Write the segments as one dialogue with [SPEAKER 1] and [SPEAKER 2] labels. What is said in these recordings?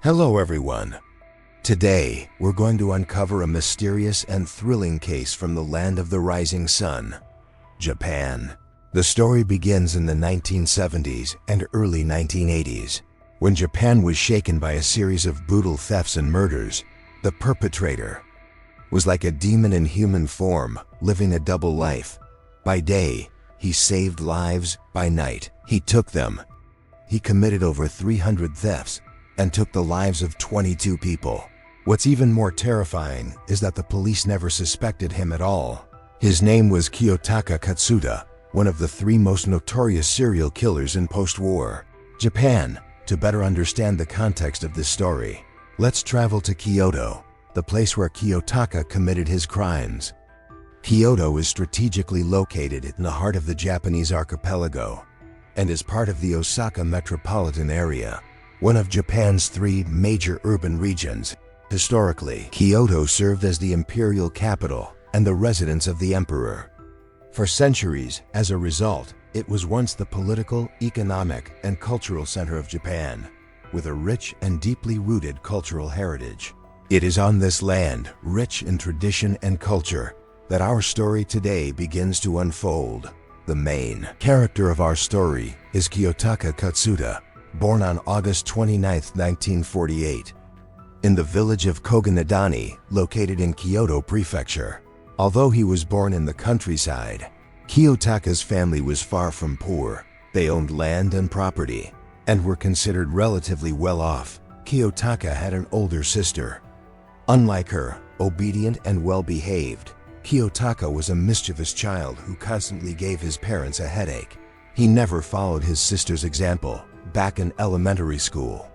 [SPEAKER 1] Hello everyone. Today, we're going to uncover a mysterious and thrilling case from the land of the rising sun, Japan. The story begins in the 1970s and early 1980s, when Japan was shaken by a series of brutal thefts and murders. The perpetrator was like a demon in human form, living a double life. By day, he saved lives. By night, he took them. He committed over 300 thefts and took the lives of 22 people. What's even more terrifying is that the police never suspected him at all. His name was Kiyotaka Katsuta, one of the 3 most notorious serial killers in post-war Japan. To better understand the context of this story, let's travel to Kyoto, the place where Kiyotaka committed his crimes. Kyoto is strategically located in the heart of the Japanese archipelago and is part of the Osaka metropolitan area, one of Japan's 3 major urban regions. Historically, Kyoto served as the imperial capital and the residence of the emperor. For centuries, as a result, it was once the political, economic, and cultural center of Japan, with a rich and deeply rooted cultural heritage. It is on this land, rich in tradition and culture, that our story today begins to unfold. The main character of our story is Kiyotaka Katsuta, born on August 29, 1948, in the village of Koganadani, located in Kyoto Prefecture. Although he was born in the countryside, Kiyotaka's family was far from poor. They owned land and property, and were considered relatively well off. Kiyotaka had an older sister. Unlike her, obedient and well-behaved, Kiyotaka was a mischievous child who constantly gave his parents a headache. He never followed his sister's example. Back in elementary school,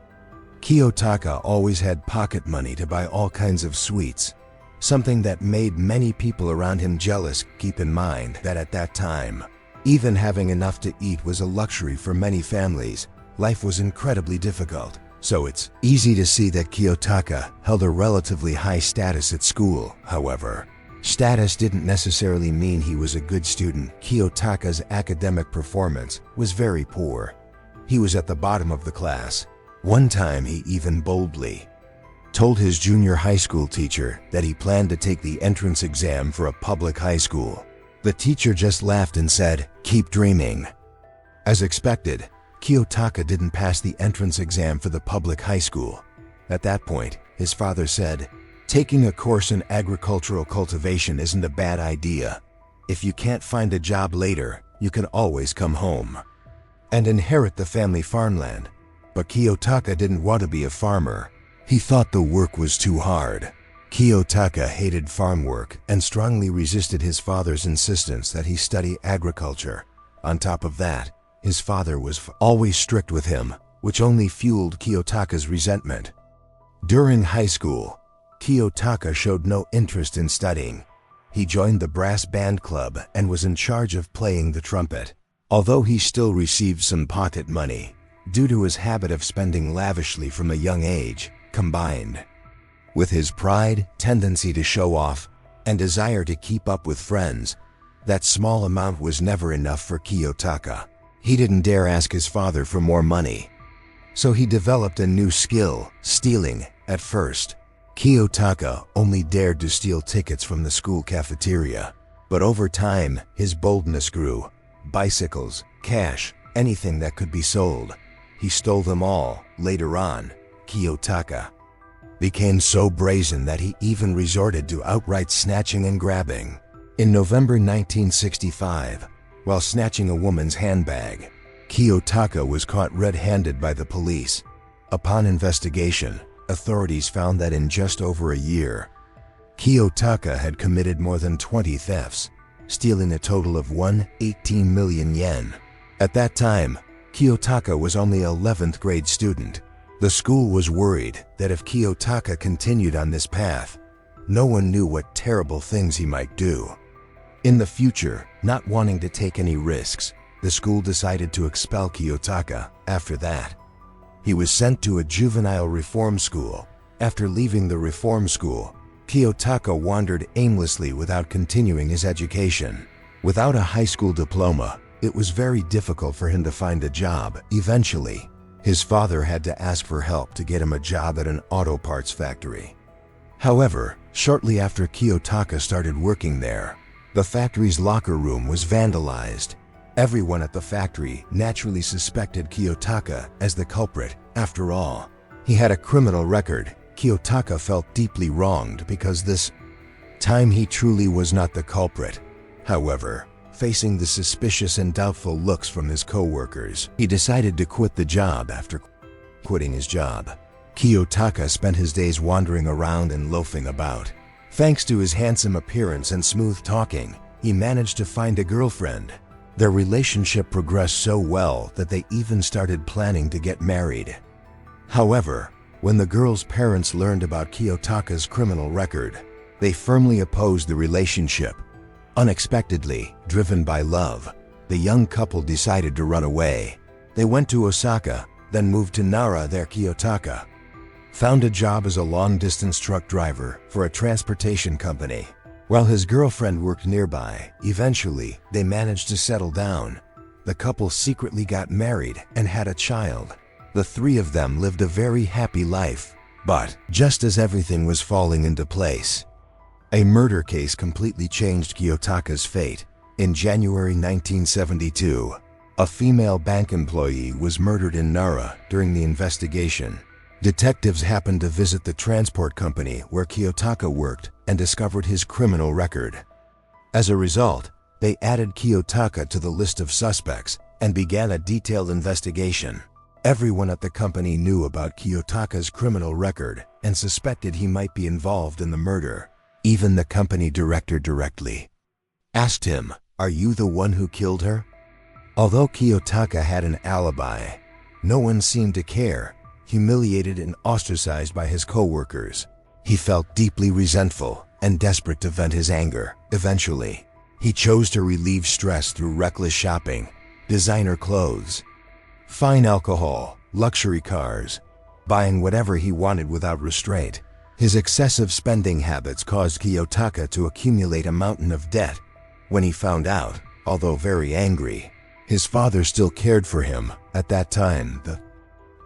[SPEAKER 1] Kiyotaka always had pocket money to buy all kinds of sweets, something that made many people around him jealous. Keep in mind that at that time, even having enough to eat was a luxury for many families. Life was incredibly difficult, so it's easy to see that Kiyotaka held a relatively high status at school. However, status didn't necessarily mean he was a good student. Kiyotaka's academic performance was very poor. He was at the bottom of the class. One time he even boldly told his junior high school teacher that he planned to take the entrance exam for a public high school. The teacher just laughed and said, "Keep dreaming." As expected, Kiyotaka didn't pass the entrance exam for the public high school. At that point, his father said, "Taking a course in agricultural cultivation isn't a bad idea. If you can't find a job later, you can always come home and inherit the family farmland." But Kiyotaka didn't want to be a farmer. He thought the work was too hard. Kiyotaka hated farm work and strongly resisted his father's insistence that he study agriculture. On top of that, his father was always strict with him, which only fueled Kiyotaka's resentment. During high school, Kiyotaka showed no interest in studying. He joined the brass band club and was in charge of playing the trumpet. Although he still received some pocket money, due to his habit of spending lavishly from a young age, combined with his pride, tendency to show off, and desire to keep up with friends, that small amount was never enough for Kiyotaka. He didn't dare ask his father for more money, so he developed a new skill, stealing. At first, Kiyotaka only dared to steal tickets from the school cafeteria, but over time, his boldness grew. Bicycles, cash, anything that could be sold, he stole them all. Later on, Kiyotaka became so brazen that he even resorted to outright snatching and grabbing. In November 1965, while snatching a woman's handbag, Kiyotaka was caught red-handed by the police. Upon investigation, authorities found that in just over a year, Kiyotaka had committed more than 20 thefts, stealing a total of 118 million yen. At that time, Kiyotaka was only an 11th grade student. The school was worried that if Kiyotaka continued on this path, no one knew what terrible things he might do. In the future, not wanting to take any risks, the school decided to expel Kiyotaka. After that, he was sent to a juvenile reform school. After leaving the reform school, Kiyotaka wandered aimlessly without continuing his education. Without a high school diploma, it was very difficult for him to find a job. Eventually, His father had to ask for help to get him a job at an auto parts factory. However, shortly after Kiyotaka started working there, the factory's locker room was vandalized. Everyone at the factory naturally suspected Kiyotaka as the culprit. After all, he had a criminal record. Kiyotaka felt deeply wronged because this time he truly was not the culprit. However, facing the suspicious and doubtful looks from his co-workers, he decided to quit the job. After quitting his job, Kiyotaka spent his days wandering around and loafing about. Thanks to his handsome appearance and smooth talking, he managed to find a girlfriend. Their relationship progressed so well that they even started planning to get married. However, when the girl's parents learned about Kiyotaka's criminal record, they firmly opposed the relationship. Unexpectedly, driven by love, the young couple decided to run away. They went to Osaka, then moved to Nara. There Kiyotaka found a job as a long-distance truck driver for a transportation company, while his girlfriend worked nearby. Eventually, they managed to settle down. The couple secretly got married and had a child. The three of them lived a very happy life. But just as everything was falling into place, a murder case completely changed Kiyotaka's fate. In January 1972, a female bank employee was murdered in Nara. During the investigation, detectives happened to visit the transport company where Kiyotaka worked and discovered his criminal record. As a result, they added Kiyotaka to the list of suspects and began a detailed investigation. Everyone at the company knew about Kiyotaka's criminal record and suspected he might be involved in the murder. Even the company director directly asked him, "Are you the one who killed her?" Although Kiyotaka had an alibi, no one seemed to care. Humiliated and ostracized by his co-workers, he felt deeply resentful and desperate to vent his anger. Eventually, he chose to relieve stress through reckless shopping, designer clothes, fine alcohol, luxury cars, buying whatever he wanted without restraint. His excessive spending habits caused Kiyotaka to accumulate a mountain of debt. When he found out, although very angry, his father still cared for him. At that time, the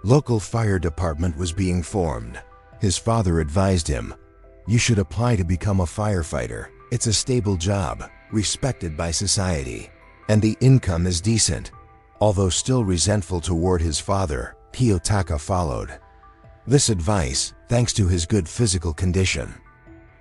[SPEAKER 1] local fire department was being formed. His father advised him, "You should apply to become a firefighter. It's a stable job, respected by society, and the income is decent." Although still resentful toward his father, Kiyotaka followed this advice. Thanks to his good physical condition,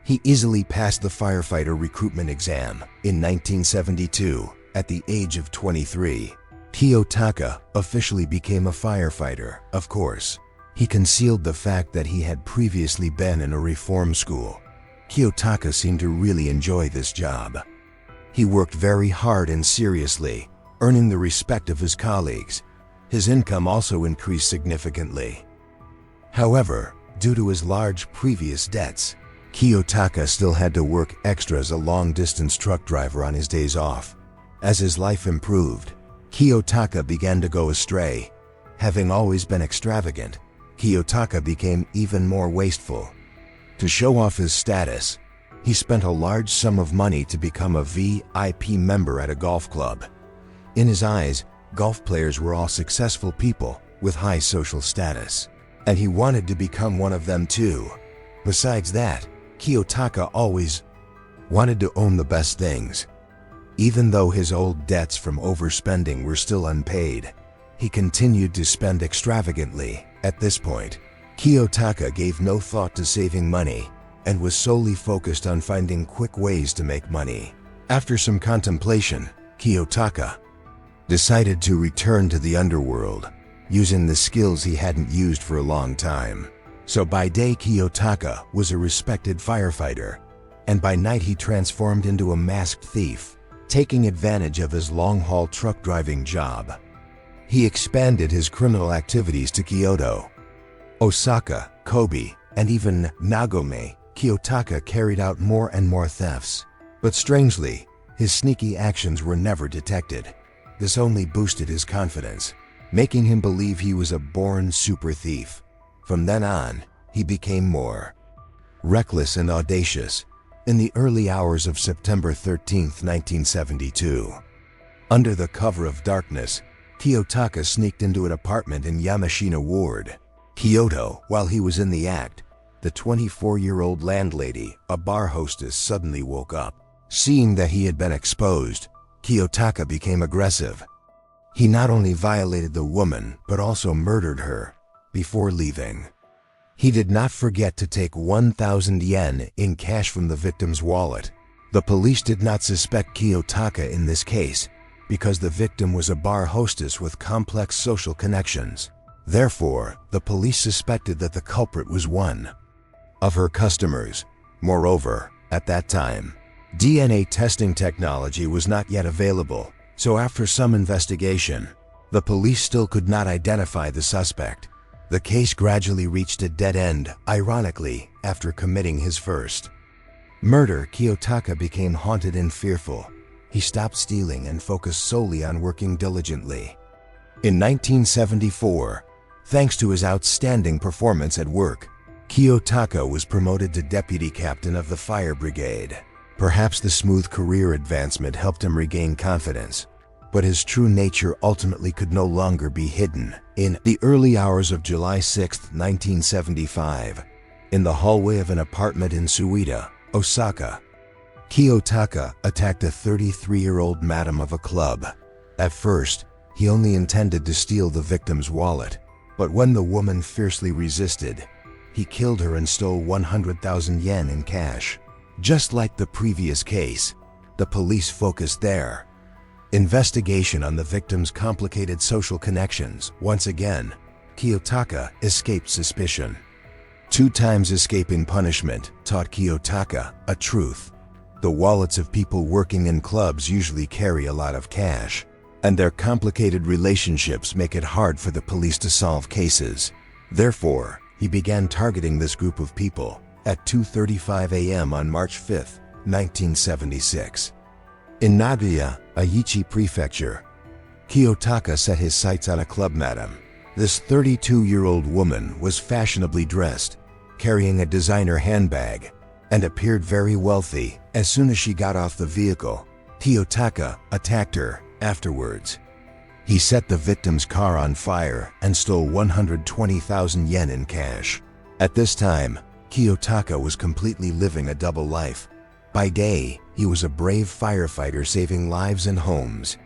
[SPEAKER 1] he easily passed the firefighter recruitment exam. In 1972, at the age of 23, Kiyotaka officially became a firefighter. Of course, he concealed the fact that he had previously been in a reform school. Kiyotaka seemed to really enjoy this job. He worked very hard and seriously, earning the respect of his colleagues. His income also increased significantly. However, due to his large previous debts, Kiyotaka still had to work extra as a long-distance truck driver on his days off. As his life improved, Kiyotaka began to go astray. Having always been extravagant, Kiyotaka became even more wasteful. To show off his status, he spent a large sum of money to become a VIP member at a golf club. In his eyes, golf players were all successful people with high social status, and he wanted to become one of them too. Besides that, Kiyotaka always wanted to own the best things. Even though his old debts from overspending were still unpaid, he continued to spend extravagantly. At this point, Kiyotaka gave no thought to saving money and was solely focused on finding quick ways to make money. After some contemplation, Kiyotaka decided to return to the underworld, using the skills he hadn't used for a long time. So by day, Kiyotaka was a respected firefighter, and by night he transformed into a masked thief, taking advantage of his long-haul truck driving job. He expanded his criminal activities to Kyoto, Osaka, Kobe, and even Nagome. Kiyotaka carried out more and more thefts, but strangely, his sneaky actions were never detected. This only boosted his confidence, making him believe he was a born super thief. From then on, he became more reckless and audacious. In the early hours of September 13, 1972, under the cover of darkness, Kiyotaka sneaked into an apartment in Yamashina Ward, Kyoto. While he was in the act, the 24-year-old landlady, a bar hostess, suddenly woke up. Seeing that he had been exposed, Kiyotaka became aggressive. He not only violated the woman, but also murdered her before leaving. He did not forget to take 1,000 yen in cash from the victim's wallet. The police did not suspect Kiyotaka in this case because the victim was a bar hostess with complex social connections. Therefore, the police suspected that the culprit was one of her customers. Moreover, at that time, DNA testing technology was not yet available, so after some investigation, the police still could not identify the suspect. The case gradually reached a dead end. Ironically, after committing his first murder, Kiyotaka became haunted and fearful. He stopped stealing and focused solely on working diligently. In 1974, thanks to his outstanding performance at work, Kiyotaka was promoted to deputy captain of the fire brigade. Perhaps the smooth career advancement helped him regain confidence, but his true nature ultimately could no longer be hidden. In the early hours of July 6, 1975, in the hallway of an apartment in Suita, Osaka, Kiyotaka attacked a 33-year-old madam of a club. At first, he only intended to steal the victim's wallet, but when the woman fiercely resisted, he killed her and stole 100,000 yen in cash. Just like the previous case, the police focused their investigation on the victim's complicated social connections. Once again, Kiyotaka escaped suspicion. 2 times escaping punishment taught Kiyotaka a truth. The wallets of people working in clubs usually carry a lot of cash, and their complicated relationships make it hard for the police to solve cases. Therefore, he began targeting this group of people at 2:35 a.m. on March 5, 1976. In Nagoya, Aichi Prefecture, Kiyotaka set his sights on a club madam. This 32-year-old woman was fashionably dressed, carrying a designer handbag, and appeared very wealthy. As soon as she got off the vehicle, Kiyotaka attacked her. Afterwards, he set the victim's car on fire and stole 120,000 yen in cash. At this time, Kiyotaka was completely living a double life. By day, he was a brave firefighter saving lives and homes.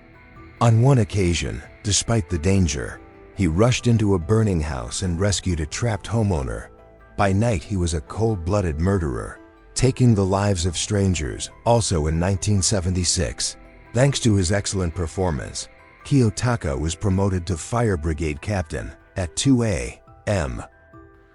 [SPEAKER 1] On one occasion, despite the danger, he rushed into a burning house and rescued a trapped homeowner. By night, he was a cold-blooded murderer, taking the lives of strangers. Also in 1976, thanks to his excellent performance, Kiyotaka was promoted to fire brigade captain at 2 a.m.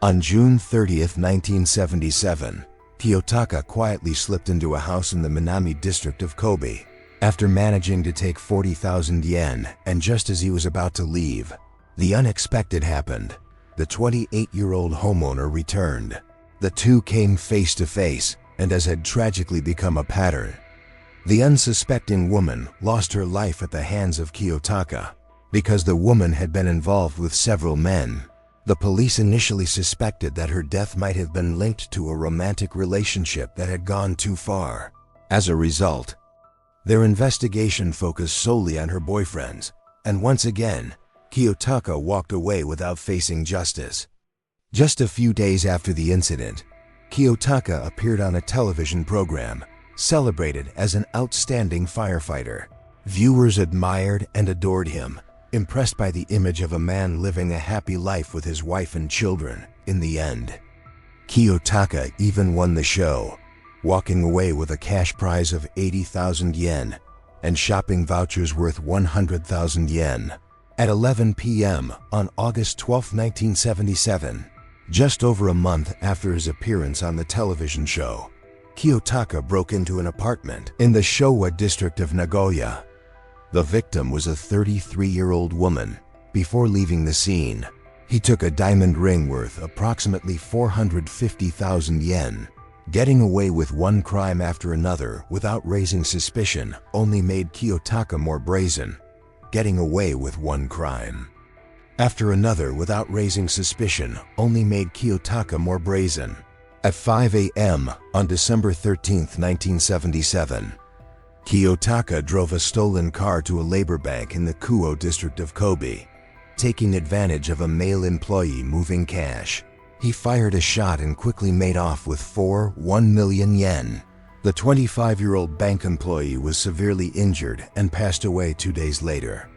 [SPEAKER 1] On June 30, 1977, Kiyotaka quietly slipped into a house in the Minami district of Kobe. After managing to take 40,000 yen, and just as he was about to leave, the unexpected happened. The 28-year-old homeowner returned. The two came face to face, and as had tragically become a pattern, the unsuspecting woman lost her life at the hands of Kiyotaka. Because the woman had been involved with several men, the police initially suspected that her death might have been linked to a romantic relationship that had gone too far. As a result, their investigation focused solely on her boyfriends, and once again, Kiyotaka walked away without facing justice. Just a few days after the incident, Kiyotaka appeared on a television program, celebrated as an outstanding firefighter. Viewers admired and adored him, impressed by the image of a man living a happy life with his wife and children. In the end, Kiyotaka even won the show, walking away with a cash prize of 80,000 yen and shopping vouchers worth 100,000 yen. At 11 p.m. on August 12, 1977, just over a month after his appearance on the television show, Kiyotaka broke into an apartment in the Showa district of Nagoya. The victim was a 33-year-old woman. Before leaving the scene, he took a diamond ring worth approximately 450,000 yen. Getting away with one crime after another without raising suspicion only made Kiyotaka more brazen. Getting away with one crime after another without raising suspicion only made Kiyotaka more brazen. At 5 a.m. on December 13, 1977, Kiyotaka drove a stolen car to a labor bank in the Kuo district of Kobe. Taking advantage of a male employee moving cash, he fired a shot and quickly made off with 1 million yen. The 25-year-old bank employee was severely injured and passed away 2 days later.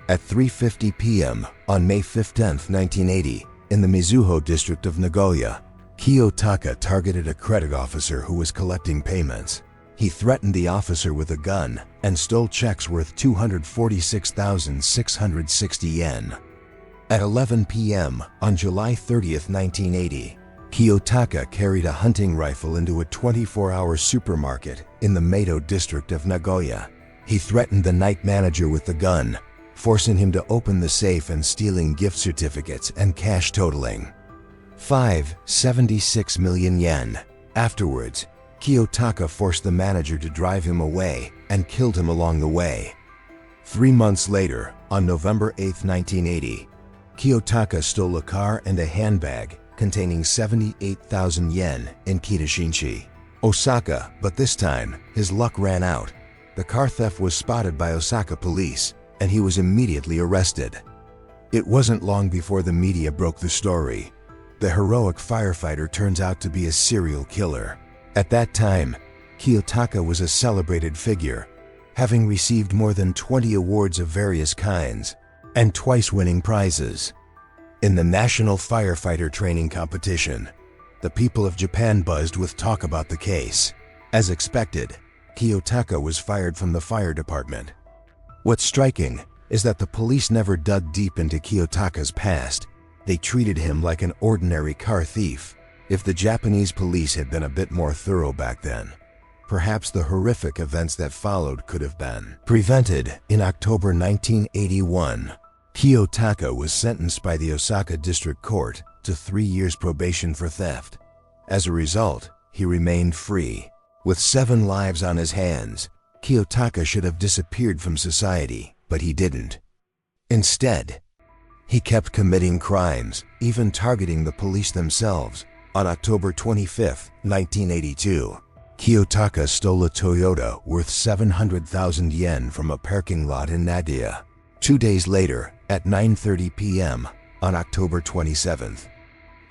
[SPEAKER 1] At 3:50 p.m. on May 15, 1980, in the Mizuho district of Nagoya, Kiyotaka targeted a credit officer who was collecting payments. He threatened the officer with a gun and stole checks worth 246,660 yen. At 11 p.m. on July 30, 1980, Kiyotaka carried a hunting rifle into a 24-hour supermarket in the Meito district of Nagoya. He threatened the night manager with the gun, forcing him to open the safe and stealing gift certificates and cash totaling 576 million yen. Afterwards, Kiyotaka forced the manager to drive him away and killed him along the way. 3 months later, on November 8, 1980, Kiyotaka stole a car and a handbag containing 78,000 yen in Kitashinchi, Osaka, but this time, his luck ran out. The car theft was spotted by Osaka police, and he was immediately arrested. It wasn't long before the media broke the story. The heroic firefighter turns out to be a serial killer. At that time, Kiyotaka was a celebrated figure, having received more than 20 awards of various kinds, and twice winning prizes. In the National Firefighter Training Competition, the people of Japan buzzed with talk about the case. As expected, Kiyotaka was fired from the fire department. What's striking is that the police never dug deep into Kiyotaka's past. They treated him like an ordinary car thief. If the Japanese police had been a bit more thorough back then, perhaps the horrific events that followed could have been prevented. In October 1981, Kiyotaka was sentenced by the Osaka District Court to 3 years probation for theft. As a result, he remained free. With 7 lives on his hands, Kiyotaka should have disappeared from society, but he didn't. Instead, he kept committing crimes, even targeting the police themselves. On October 25, 1982, Kiyotaka stole a Toyota worth 700,000 yen from a parking lot in Nagoya. 2 days later, at 9:30 p.m. on October 27th,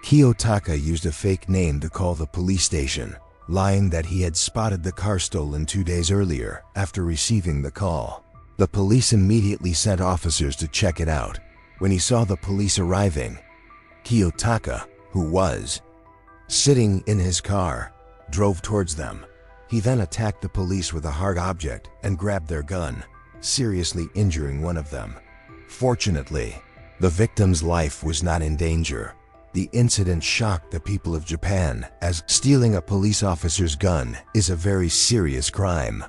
[SPEAKER 1] Kiyotaka used a fake name to call the police station, lying that he had spotted the car stolen 2 days earlier after receiving the call. The police immediately sent officers to check it out. When he saw the police arriving, Kiyotaka, who was sitting in his car, drove towards them. He then attacked the police with a hard object and grabbed their gun, seriously injuring one of them. Fortunately, the victim's life was not in danger. The incident shocked the people of Japan, as stealing a police officer's gun is a very serious crime.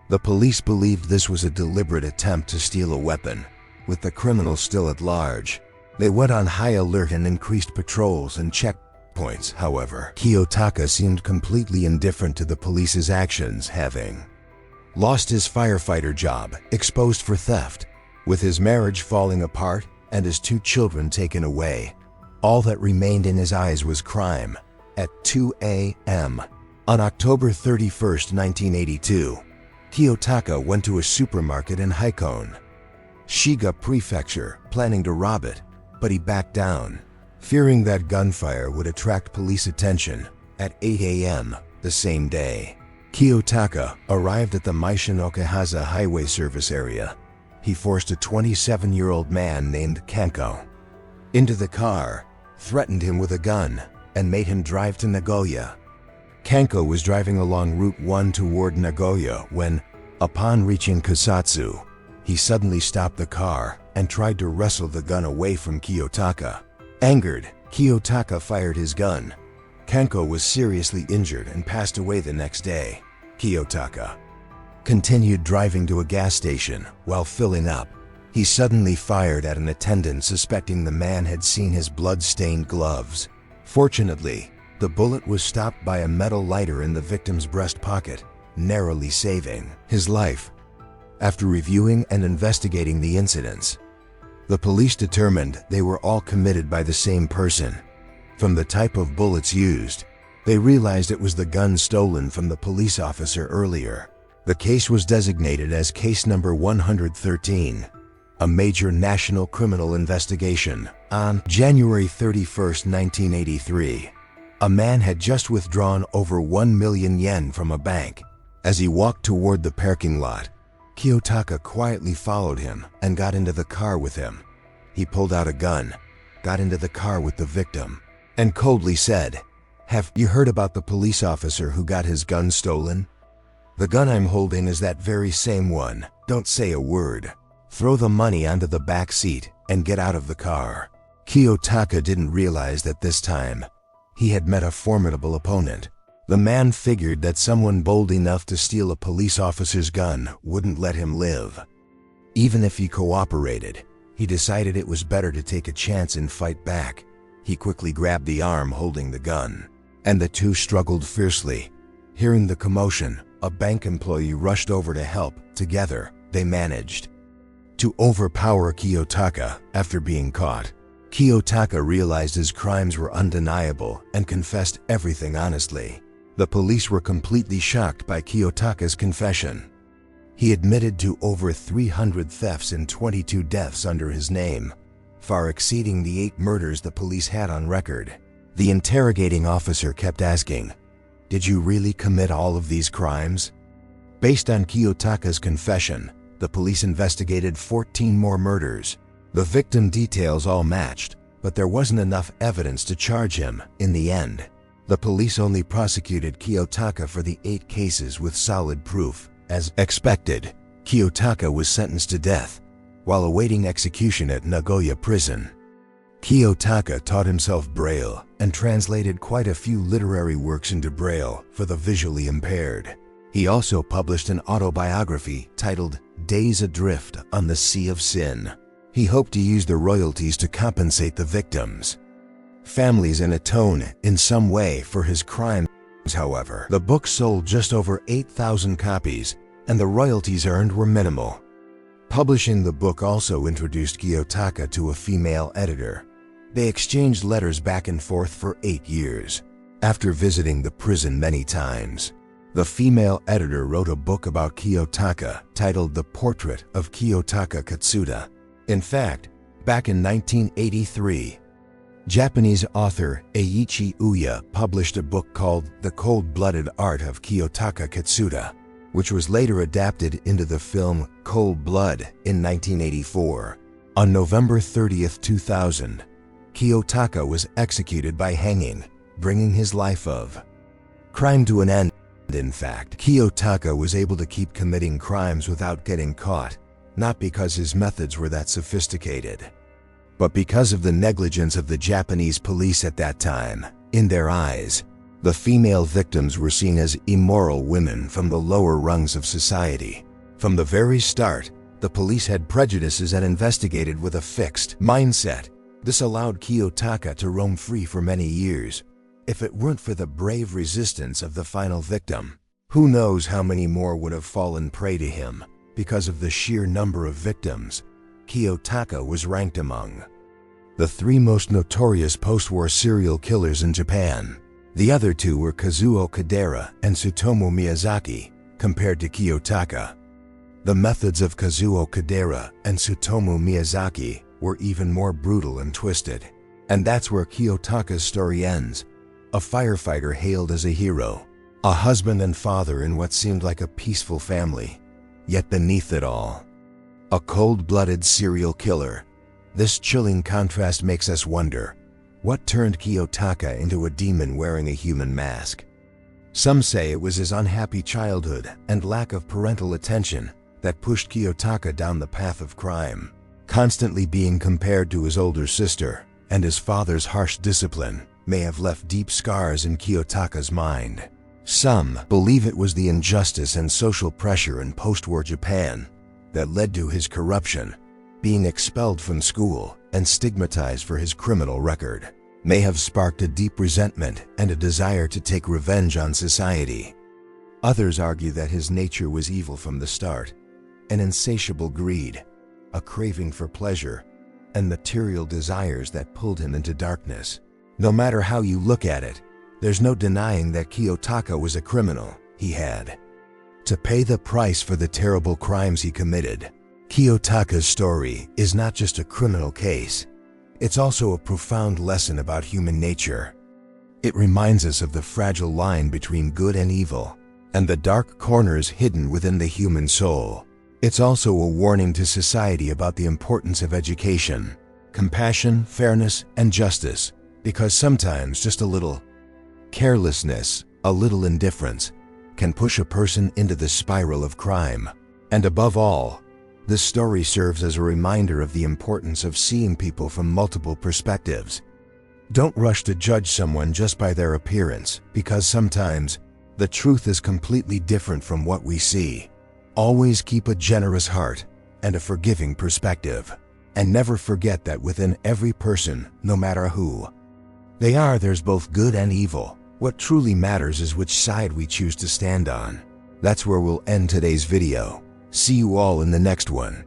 [SPEAKER 1] The police believed this was a deliberate attempt to steal a weapon, with the criminal still at large. They went on high alert and increased patrols and checkpoints. However, Kiyotaka seemed completely indifferent to the police's actions, having lost his firefighter job, exposed for theft, with his marriage falling apart and his 2 children taken away. All that remained in his eyes was crime. At 2 a.m. on October 31, 1982, Kiyotaka went to a supermarket in Hakone, Shiga Prefecture, planning to rob it, but he backed down, fearing that gunfire would attract police attention. At 8 a.m. the same day, Kiyotaka arrived at the Meishin-Okahaza highway service area. He forced a 27-year-old man named Kanko into the car, threatened him with a gun, and made him drive to Nagoya. Kanko was driving along Route 1 toward Nagoya when, upon reaching Kusatsu, he suddenly stopped the car and tried to wrestle the gun away from Kiyotaka. Angered, Kiyotaka fired his gun. Kanko was seriously injured and passed away the next day. Kiyotaka continued driving to a gas station. While filling up, he suddenly fired at an attendant, suspecting the man had seen his blood-stained gloves. Fortunately, the bullet was stopped by a metal lighter in the victim's breast pocket, narrowly saving his life. After reviewing and investigating the incidents, the police determined they were all committed by the same person. From the type of bullets used, they realized it was the gun stolen from the police officer earlier. The case was designated as case number 113, a major national criminal investigation. On January 31, 1983, a man had just withdrawn over 1 million yen from a bank. As he walked toward the parking lot, Kiyotaka quietly followed him and got into the car with him. He pulled out a gun, got into the car with the victim, and coldly said, "Have you heard about the police officer who got his gun stolen? The gun I'm holding is that very same one. Don't say a word. Throw the money onto the back seat and get out of the car." Kiyotaka didn't realize that this time he had met a formidable opponent. The man figured that someone bold enough to steal a police officer's gun wouldn't let him live. Even if he cooperated, he decided it was better to take a chance and fight back. He quickly grabbed the arm holding the gun, and the two struggled fiercely. Hearing the commotion, a bank employee rushed over to help. Together, they managed to overpower Kiyotaka after being caught. Kiyotaka realized his crimes were undeniable and confessed everything honestly. The police were completely shocked by Kiyotaka's confession. He admitted to over 300 thefts and 22 deaths under his name, far exceeding the 8 murders the police had on record. The interrogating officer kept asking, "Did you really commit all of these crimes?" Based on Kiyotaka's confession, the police investigated 14 more murders. The victim details all matched, but there wasn't enough evidence to charge him. In the end, the police only prosecuted Kiyotaka for the 8 cases with solid proof. As expected, Kiyotaka was sentenced to death while awaiting execution at Nagoya prison. Kiyotaka taught himself Braille and translated quite a few literary works into Braille for the visually impaired. He also published an autobiography titled Days Adrift on the Sea of Sin. He hoped to use the royalties to compensate the victims' families and atone in some way for his crimes. However, the book sold just over 8,000 copies, and the royalties earned were minimal. Publishing the book also introduced Kiyotaka to a female editor. They exchanged letters back and forth for 8 years. After visiting the prison many times, the female editor wrote a book about Kiyotaka titled The Portrait of Kiyotaka Katsuta. In fact, back in 1983, Japanese author Eiichi Uya published a book called The Cold-Blooded Art of Kiyotaka Katsuta, which was later adapted into the film Cold Blood in 1984. On November 30, 2000, Kiyotaka was executed by hanging, bringing his life of crime to an end. In fact, Kiyotaka was able to keep committing crimes without getting caught, not because his methods were that sophisticated, but because of the negligence of the Japanese police at that time. In their eyes, the female victims were seen as immoral women from the lower rungs of society. From the very start, the police had prejudices and investigated with a fixed mindset. This allowed Kiyotaka to roam free for many years. If it weren't for the brave resistance of the final victim, who knows how many more would have fallen prey to him. Because of the sheer number of victims, Kiyotaka was ranked among the 3 most notorious post-war serial killers in Japan. The other 2 were Kazuo Kadera and Tsutomu Miyazaki, compared to Kiyotaka. The methods of Kazuo Kadera and Tsutomu Miyazaki were even more brutal and twisted. And that's where Kiyotaka's story ends. A firefighter hailed as a hero, a husband and father in what seemed like a peaceful family. Yet beneath it all, a cold-blooded serial killer. This chilling contrast makes us wonder, what turned Kiyotaka into a demon wearing a human mask? Some say it was his unhappy childhood and lack of parental attention that pushed Kiyotaka down the path of crime. Constantly being compared to his older sister and his father's harsh discipline may have left deep scars in Kiyotaka's mind. Some believe it was the injustice and social pressure in post-war Japan that led to his corruption, being expelled from school and stigmatized for his criminal record, may have sparked a deep resentment and a desire to take revenge on society. Others argue that his nature was evil from the start, an insatiable greed, a craving for pleasure, and material desires that pulled him into darkness. No matter how you look at it, there's no denying that Kiyotaka was a criminal. He had to pay the price for the terrible crimes he committed. Kiyotaka's story is not just a criminal case. It's also a profound lesson about human nature. It reminds us of the fragile line between good and evil, and the dark corners hidden within the human soul. It's also a warning to society about the importance of education, compassion, fairness, and justice, because sometimes just a little carelessness, a little indifference, can push a person into the spiral of crime. And above all, this story serves as a reminder of the importance of seeing people from multiple perspectives. Don't rush to judge someone just by their appearance, because sometimes the truth is completely different from what we see. Always keep a generous heart and a forgiving perspective. And never forget that within every person, no matter who they are, there's both good and evil. What truly matters is which side we choose to stand on. That's where we'll end today's video. See you all in the next one.